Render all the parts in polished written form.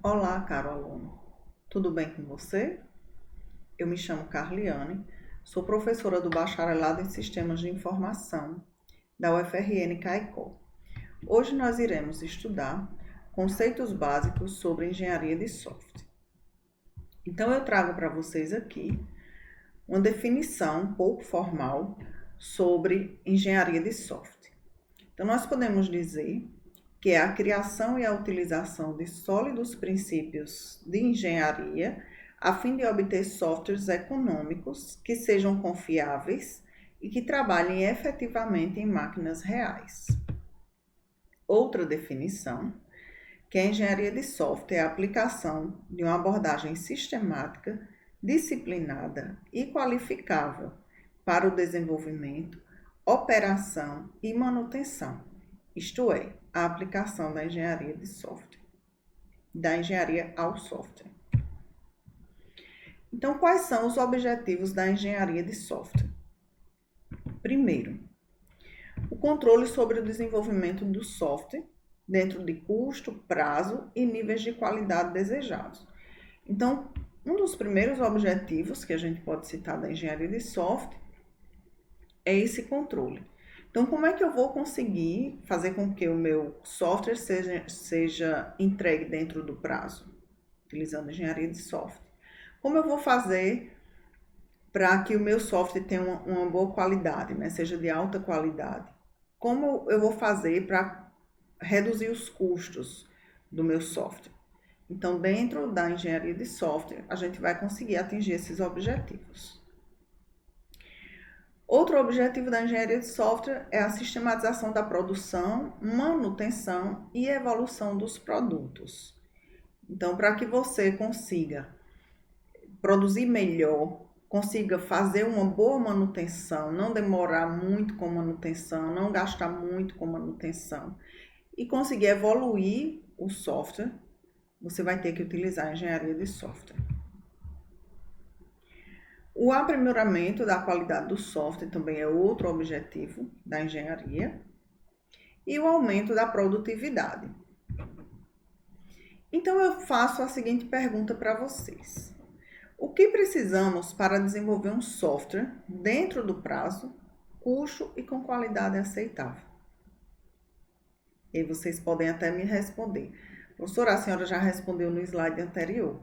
Olá, caro aluno. Tudo bem com você? Eu me chamo Carliane, sou professora do Bacharelado em Sistemas de Informação da UFRN Caicó. Hoje nós iremos estudar conceitos básicos sobre engenharia de software. Então eu trago para vocês aqui uma definição um pouco formal sobre engenharia de software. Então nós podemos dizer que é a criação e a utilização de sólidos princípios de engenharia a fim de obter softwares econômicos que sejam confiáveis e que trabalhem efetivamente em máquinas reais. Outra definição, que a engenharia de software é a aplicação de uma abordagem sistemática, disciplinada e qualificável para o desenvolvimento, operação e manutenção, isto é, a aplicação da engenharia de software, da engenharia ao software. Então, quais são os objetivos da engenharia de software? Primeiro, o controle sobre o desenvolvimento do software dentro de custo, prazo e níveis de qualidade desejados. Então, um dos primeiros objetivos que a gente pode citar da engenharia de software é esse controle. Então, como é que eu vou conseguir fazer com que o meu software seja entregue dentro do prazo? Utilizando engenharia de software. Como eu vou fazer para que o meu software tenha uma boa qualidade, né? Seja de alta qualidade? Como eu vou fazer para reduzir os custos do meu software? Então, dentro da engenharia de software, a gente vai conseguir atingir esses objetivos. Outro objetivo da engenharia de software é a sistematização da produção, manutenção e evolução dos produtos. Então, para que você consiga produzir melhor, consiga fazer uma boa manutenção, não demorar muito com manutenção, não gastar muito com manutenção e conseguir evoluir o software, você vai ter que utilizar a engenharia de software. O aprimoramento da qualidade do software também é outro objetivo da engenharia e o aumento da produtividade. Então eu faço a seguinte pergunta para vocês. O que precisamos para desenvolver um software dentro do prazo, custo e com qualidade aceitável? E aí vocês podem até me responder. Professora, a senhora já respondeu no slide anterior,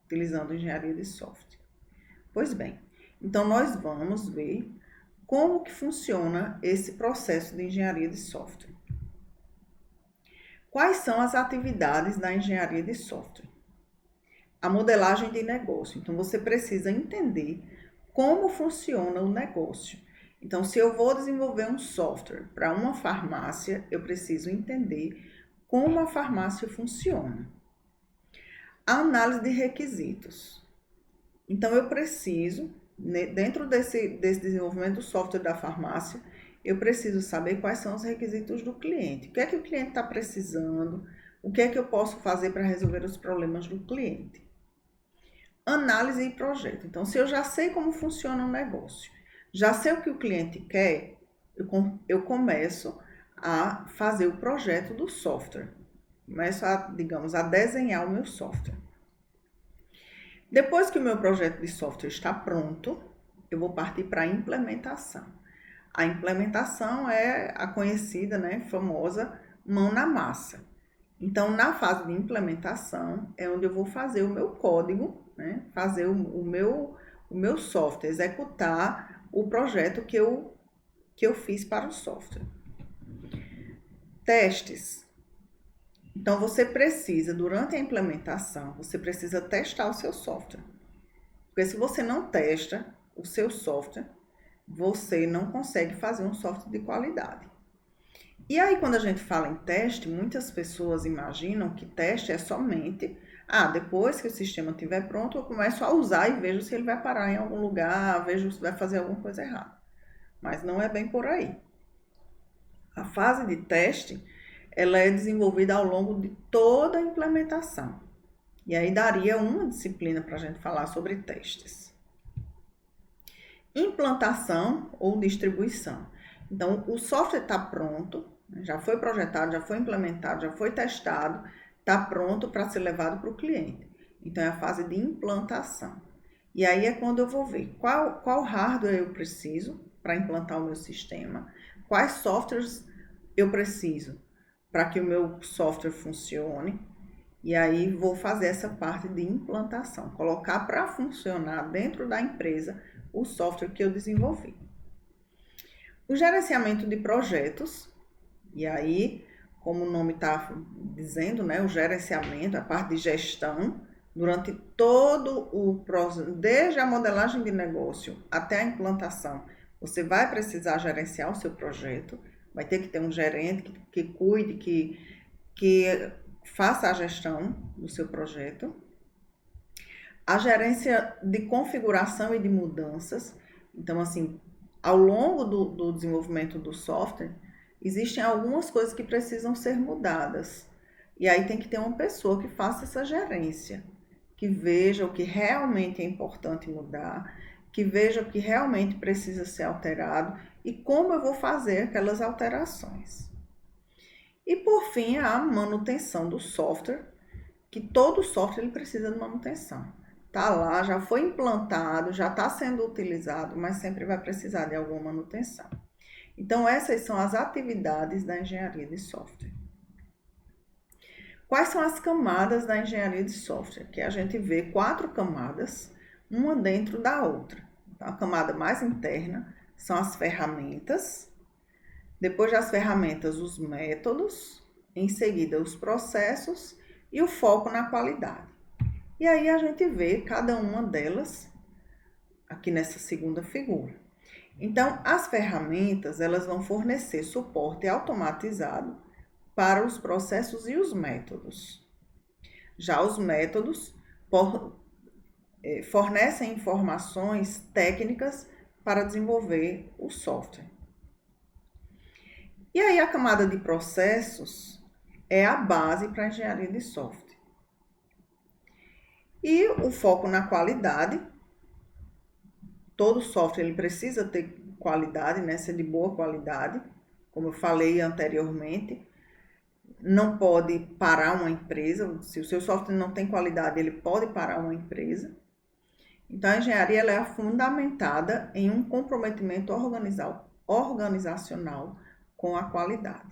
utilizando engenharia de software. Pois bem, então nós vamos ver como que funciona esse processo de engenharia de software. Quais são as atividades da engenharia de software? A modelagem de negócio. Então, você precisa entender como funciona o negócio. Então, se eu vou desenvolver um software para uma farmácia, eu preciso entender como a farmácia funciona. A análise de requisitos. Então, eu preciso, dentro desse desenvolvimento do software da farmácia, eu preciso saber quais são os requisitos do cliente. O que é que o cliente está precisando? O que é que eu posso fazer para resolver os problemas do cliente? Análise e projeto. Então, se eu já sei como funciona o negócio, já sei o que o cliente quer, eu começo a fazer o projeto do software. Começo a desenhar o meu software. Depois que o meu projeto de software está pronto, eu vou partir para a implementação. A implementação é a conhecida, famosa mão na massa. Então, na fase de implementação, é onde eu vou fazer o meu código, fazer o meu software, executar o projeto que eu fiz para o software. Testes. Então, você precisa, durante a implementação, você precisa testar o seu software. Porque se você não testa o seu software, você não consegue fazer um software de qualidade. E aí, quando a gente fala em teste, muitas pessoas imaginam que teste é somente, depois que o sistema estiver pronto, eu começo a usar e vejo se ele vai parar em algum lugar, vejo se vai fazer alguma coisa errada. Mas não é bem por aí. A fase de teste, ela é desenvolvida ao longo de toda a implementação. E aí daria uma disciplina para a gente falar sobre testes. Implantação ou distribuição. Então, o software está pronto, já foi projetado, já foi implementado, já foi testado, está pronto para ser levado para o cliente. Então, é a fase de implantação. E aí é quando eu vou ver qual hardware eu preciso para implantar o meu sistema, quais softwares eu preciso para que o meu software funcione. E aí vou fazer essa parte de implantação, colocar para funcionar dentro da empresa o software que eu desenvolvi. O gerenciamento de projetos, e aí, como o nome está dizendo, né, o gerenciamento, a parte de gestão, durante todo o processo, desde a modelagem de negócio até a implantação, você vai precisar gerenciar o seu projeto, vai ter que ter um gerente que cuide, que faça a gestão do seu projeto. A gerência de configuração e de mudanças. Então, assim, ao longo do desenvolvimento do software, existem algumas coisas que precisam ser mudadas. E aí tem que ter uma pessoa que faça essa gerência, que veja o que realmente é importante mudar, que veja o que realmente precisa ser alterado e como eu vou fazer aquelas alterações. E por fim, a manutenção do software, que todo software ele precisa de manutenção. Tá lá, já foi implantado, já está sendo utilizado, mas sempre vai precisar de alguma manutenção. Então, essas são as atividades da engenharia de software. Quais são as camadas da engenharia de software? Que a gente vê 4 camadas, uma dentro da outra. Então, a camada mais interna são as ferramentas, depois das ferramentas, os métodos, em seguida os processos e o foco na qualidade. E aí a gente vê cada uma delas aqui nessa segunda figura. Então, as ferramentas, elas vão fornecer suporte automatizado para os processos e os métodos. Já os métodos fornecem informações técnicas para desenvolver o software. E aí a camada de processos é a base para a engenharia de software. E o foco na qualidade. Todo software ele precisa ter qualidade, né? Ser de boa qualidade, como eu falei anteriormente. Não pode parar uma empresa. Se o seu software não tem qualidade, ele pode parar uma empresa. Então, a engenharia ela é fundamentada em um comprometimento organizacional com a qualidade.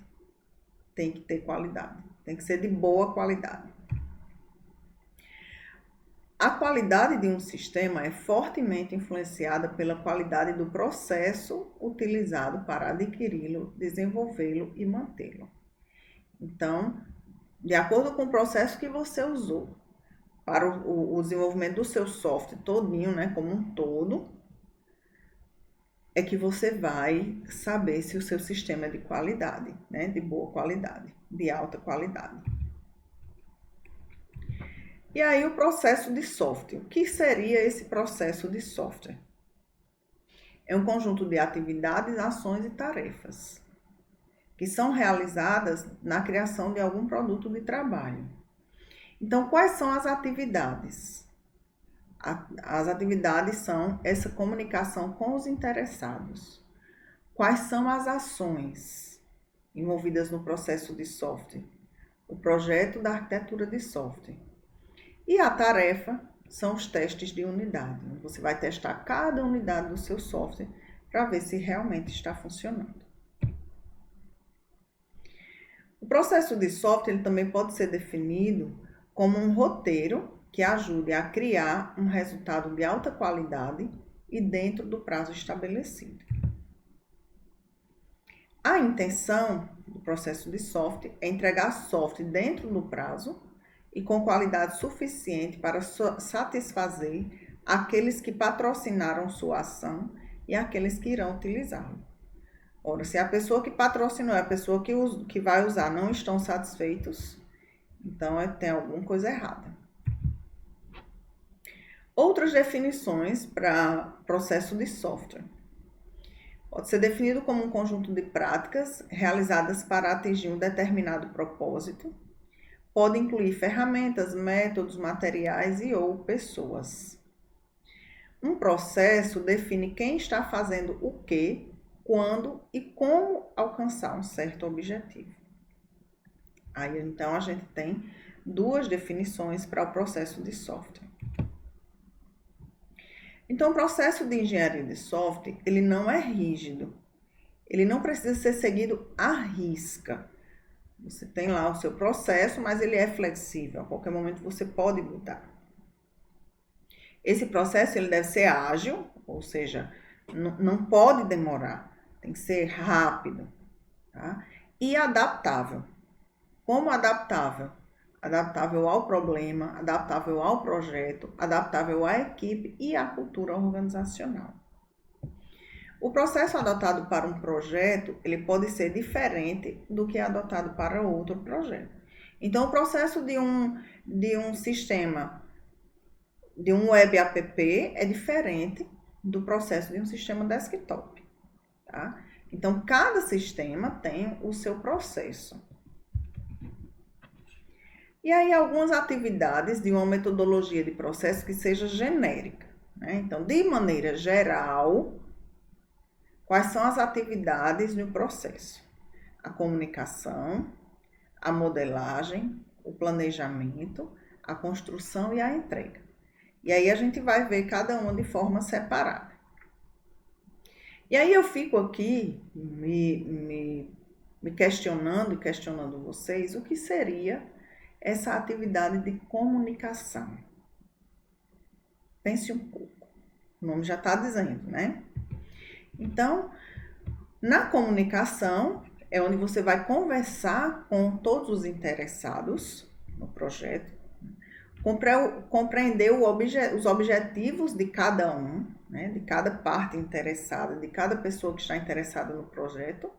Tem que ter qualidade, tem que ser de boa qualidade. A qualidade de um sistema é fortemente influenciada pela qualidade do processo utilizado para adquiri-lo, desenvolvê-lo e mantê-lo. Então, de acordo com o processo que você usou para o desenvolvimento do seu software todinho, né, como um todo, é que você vai saber se o seu sistema é de qualidade, né, de boa qualidade, de alta qualidade. E aí o processo de software. O que seria esse processo de software? É um conjunto de atividades, ações e tarefas que são realizadas na criação de algum produto de trabalho. Então, quais são as atividades? As atividades são essa comunicação com os interessados. Quais são as ações envolvidas no processo de software? O projeto da arquitetura de software. E a tarefa são os testes de unidade. Você vai testar cada unidade do seu software para ver se realmente está funcionando. O processo de software ele também pode ser definido como um roteiro que ajude a criar um resultado de alta qualidade e dentro do prazo estabelecido. A intenção do processo de software é entregar software dentro do prazo e com qualidade suficiente para satisfazer aqueles que patrocinaram sua ação e aqueles que irão utilizá-lo. Ora, se a pessoa que patrocinou e a pessoa que vai usar não estão satisfeitos, então tem alguma coisa errada. Outras definições para processo de software. Pode ser definido como um conjunto de práticas realizadas para atingir um determinado propósito. Pode incluir ferramentas, métodos, materiais e ou pessoas. Um processo define quem está fazendo o que, quando e como alcançar um certo objetivo. Aí, então, a gente tem duas definições para o processo de software. Então, o processo de engenharia de software, ele não é rígido. Ele não precisa ser seguido à risca. Você tem lá o seu processo, mas ele é flexível. A qualquer momento você pode mudar. Esse processo ele deve ser ágil, ou seja, não pode demorar. Tem que ser rápido, tá? E adaptável. Como adaptável? Adaptável ao problema, adaptável ao projeto, adaptável à equipe e à cultura organizacional. O processo adotado para um projeto, ele pode ser diferente do que é adotado para outro projeto. Então, o processo de um sistema, de um web app, é diferente do processo de um sistema desktop, tá? Então, cada sistema tem o seu processo. E aí, algumas atividades de uma metodologia de processo que seja genérica, né? Então, de maneira geral, quais são as atividades no processo? A comunicação, a modelagem, o planejamento, a construção e a entrega. E aí, a gente vai ver cada uma de forma separada. E aí, eu fico aqui me questionando e questionando vocês o que seria essa atividade de comunicação. Pense um pouco. O nome já está dizendo, né? Então, na comunicação é onde você vai conversar com todos os interessados no projeto, compreender os objetivos de cada um, né? De cada parte interessada, de cada pessoa que está interessada no projeto,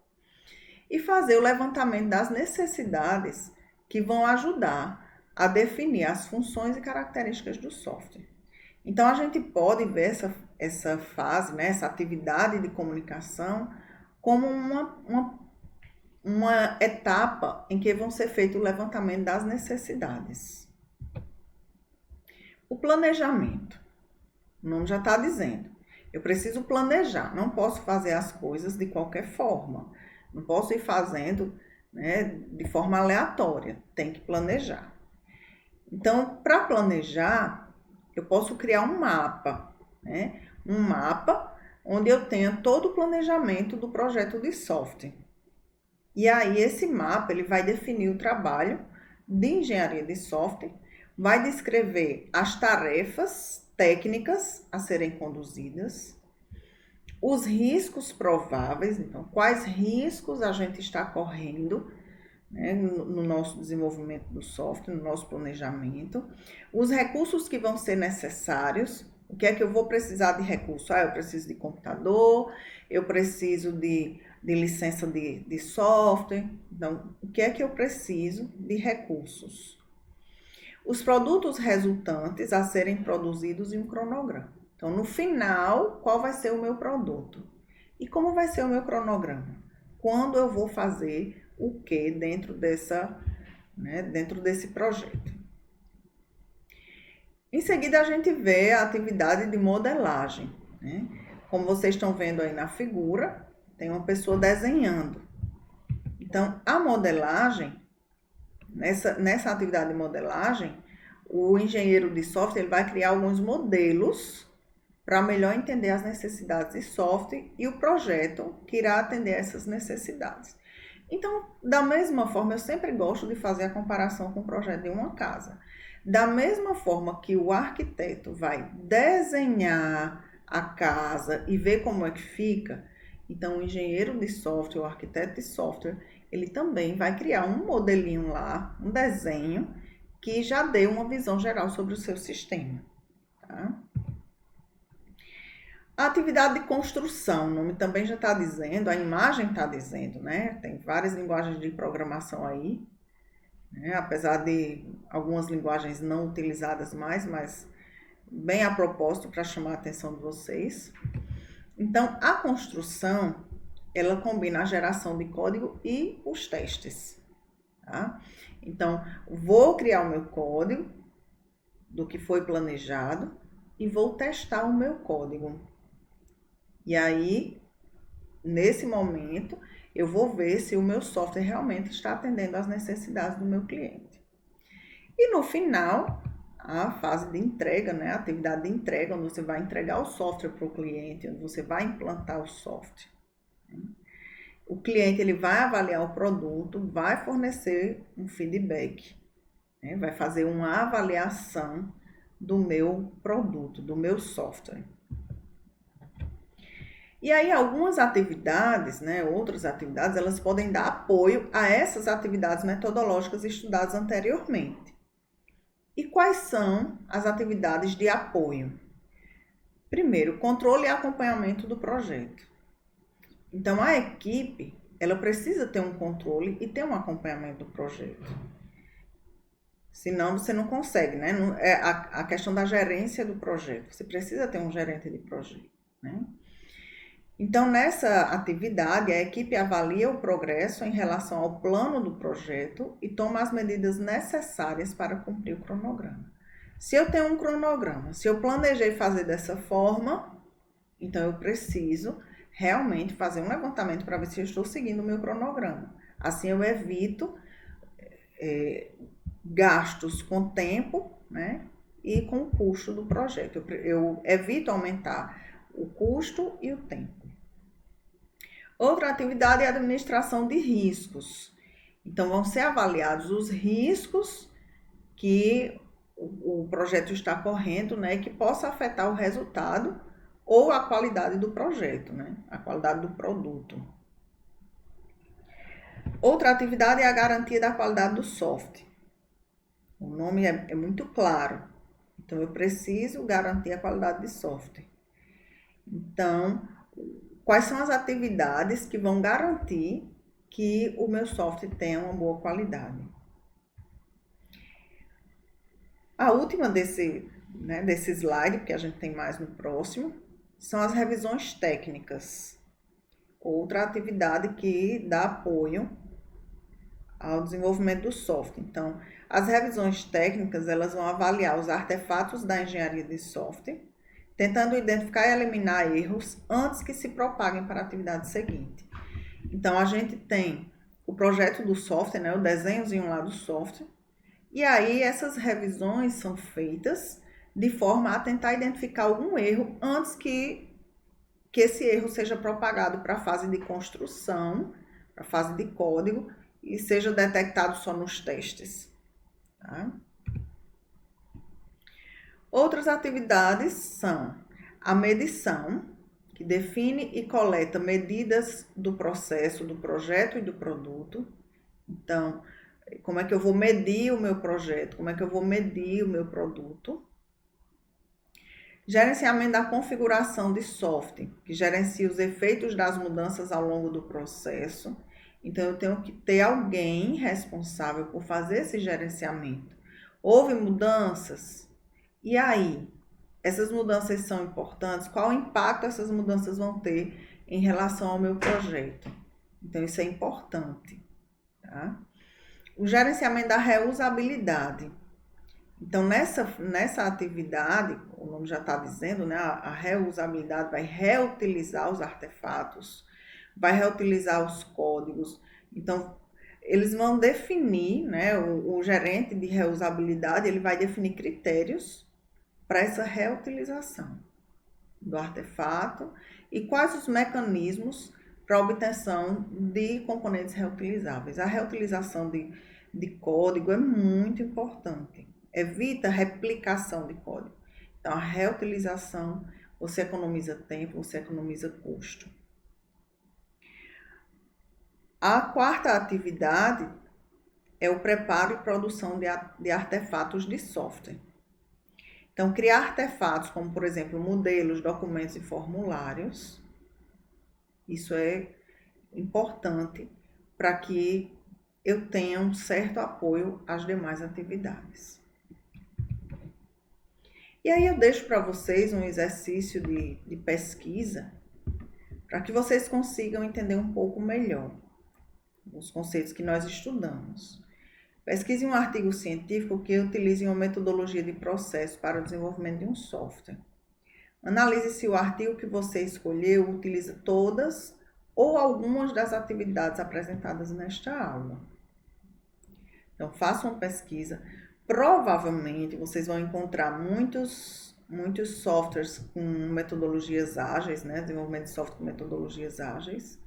e fazer o levantamento das necessidades que vão ajudar a definir as funções e características do software. Então, a gente pode ver essa fase, né, essa atividade de comunicação, como uma etapa em que vão ser feito o levantamento das necessidades. O planejamento, o nome já está dizendo. Eu preciso planejar, não posso fazer as coisas de qualquer forma. Não posso ir fazendo, né, de forma aleatória, tem que planejar. Então, para planejar, eu posso criar um mapa, né? Um mapa onde eu tenha todo o planejamento do projeto de software. E aí, esse mapa ele vai definir o trabalho de engenharia de software, vai descrever as tarefas técnicas a serem conduzidas, os riscos prováveis, então, quais riscos a gente está correndo, né, no nosso desenvolvimento do software, no nosso planejamento, os recursos que vão ser necessários, o que é que eu vou precisar de recurso? Eu preciso de computador, eu preciso de licença de software, então, o que é que eu preciso de recursos? Os produtos resultantes a serem produzidos em um cronograma. Então, no final, qual vai ser o meu produto? E como vai ser o meu cronograma? Quando eu vou fazer o que dentro desse projeto? Em seguida, a gente vê a atividade de modelagem, né? Como vocês estão vendo aí na figura, tem uma pessoa desenhando. Então, a modelagem, nessa atividade de modelagem, o engenheiro de software ele vai criar alguns modelos para melhor entender as necessidades de software e o projeto que irá atender essas necessidades. Então, da mesma forma, eu sempre gosto de fazer a comparação com o projeto de uma casa. Da mesma forma que o arquiteto vai desenhar a casa e ver como é que fica, então o engenheiro de software, o arquiteto de software, ele também vai criar um modelinho lá, um desenho, que já dê uma visão geral sobre o seu sistema, tá? A atividade de construção, o nome também já está dizendo, a imagem está dizendo, né? Tem várias linguagens de programação aí, né? Apesar de algumas linguagens não utilizadas mais, mas bem a propósito para chamar a atenção de vocês. Então, a construção, ela combina a geração de código e os testes, tá? Então, vou criar o meu código do que foi planejado e vou testar o meu código. E aí, nesse momento, eu vou ver se o meu software realmente está atendendo às necessidades do meu cliente. E no final, a fase de entrega, né? A atividade de entrega, onde você vai entregar o software para o cliente, onde você vai implantar o software. O cliente ele vai avaliar o produto, vai fornecer um feedback, né? Vai fazer uma avaliação do meu produto, do meu software. E aí algumas atividades, né, outras atividades, elas podem dar apoio a essas atividades metodológicas estudadas anteriormente. E quais são as atividades de apoio? Primeiro, controle e acompanhamento do projeto. Então, a equipe, ela precisa ter um controle e ter um acompanhamento do projeto. Senão, você não consegue, né? É a questão da gerência do projeto. Você precisa ter um gerente de projeto, né? Então, nessa atividade, a equipe avalia o progresso em relação ao plano do projeto e toma as medidas necessárias para cumprir o cronograma. Se eu tenho um cronograma, se eu planejei fazer dessa forma, então eu preciso realmente fazer um levantamento para ver se eu estou seguindo o meu cronograma. Assim eu evito gastos com tempo, né, e com o custo do projeto. Eu evito aumentar o custo e o tempo. Outra atividade é a administração de riscos. Então, vão ser avaliados os riscos que o projeto está correndo, né, que possa afetar o resultado ou a qualidade do projeto, né, a qualidade do produto. Outra atividade é a garantia da qualidade do software. O nome é muito claro. Então, eu preciso garantir a qualidade de software. Então, quais são as atividades que vão garantir que o meu software tenha uma boa qualidade? A última desse slide, porque a gente tem mais no próximo, são as revisões técnicas. Outra atividade que dá apoio ao desenvolvimento do software. Então, as revisões técnicas, elas vão avaliar os artefatos da engenharia de software, tentando identificar e eliminar erros antes que se propaguem para a atividade seguinte. Então, a gente tem o projeto do software, né, o desenhozinho lá do software, e aí essas revisões são feitas de forma a tentar identificar algum erro antes que esse erro seja propagado para a fase de construção, para a fase de código, e seja detectado só nos testes. Tá? Outras atividades são a medição, que define e coleta medidas do processo, do projeto e do produto. Então, como é que eu vou medir o meu projeto? Como é que eu vou medir o meu produto? Gerenciamento da configuração de software, que gerencia os efeitos das mudanças ao longo do processo. Então, eu tenho que ter alguém responsável por fazer esse gerenciamento. Houve mudanças? E aí? Essas mudanças são importantes? Qual impacto essas mudanças vão ter em relação ao meu projeto? Então, isso é importante. Tá? O gerenciamento da reusabilidade. Então, nessa atividade, o nome já está dizendo, né? A reusabilidade vai reutilizar os artefatos, vai reutilizar os códigos. Então, eles vão definir, né? O gerente de reusabilidade, ele vai definir critérios para essa reutilização do artefato e quais os mecanismos para a obtenção de componentes reutilizáveis. A reutilização de código é muito importante. Evita replicação de código. Então, a reutilização, você economiza tempo, você economiza custo. A quarta atividade é o preparo e produção de artefatos de software. Então, criar artefatos como, por exemplo, modelos, documentos e formulários, isso é importante para que eu tenha um certo apoio às demais atividades. E aí eu deixo para vocês um exercício de pesquisa para que vocês consigam entender um pouco melhor os conceitos que nós estudamos. Pesquise um artigo científico que utilize uma metodologia de processo para o desenvolvimento de um software. Analise se o artigo que você escolheu utiliza todas ou algumas das atividades apresentadas nesta aula. Então, faça uma pesquisa, Provavelmente vocês vão encontrar muitos softwares com metodologias ágeis, né? Desenvolvimento de software com metodologias ágeis.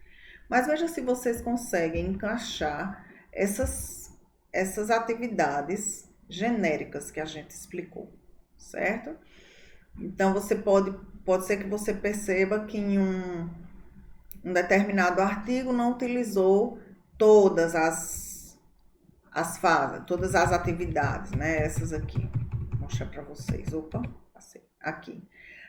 Mas veja se vocês conseguem encaixar essas atividades genéricas que a gente explicou, certo? Então pode ser que você perceba que em um determinado artigo não utilizou todas as fases, todas as atividades, né? Essas aqui. Vou mostrar para vocês. Opa, passei. Aqui.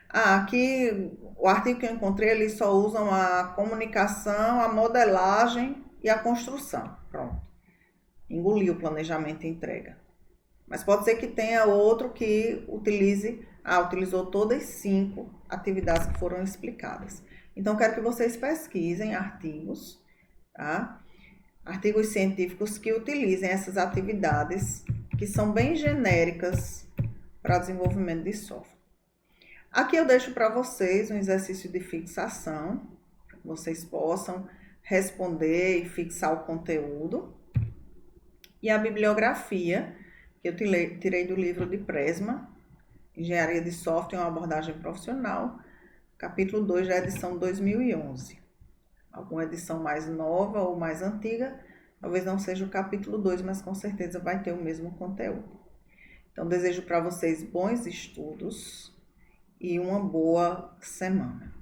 Aqui o artigo que eu encontrei, eles só usam a comunicação, a modelagem e a construção. Pronto. Engoliu o planejamento e entrega. Mas pode ser que tenha outro que utilizou todas as 5 atividades que foram explicadas. Então, quero que vocês pesquisem artigos, tá? Artigos científicos que utilizem essas atividades que são bem genéricas para desenvolvimento de software. Aqui eu deixo para vocês um exercício de fixação, para que vocês possam responder e fixar o conteúdo. E a bibliografia, que eu tirei do livro de Presma, Engenharia de Software, uma abordagem profissional, capítulo 2 da edição 2011. Alguma edição mais nova ou mais antiga, talvez não seja o capítulo 2, mas com certeza vai ter o mesmo conteúdo. Então, desejo para vocês bons estudos e uma boa semana.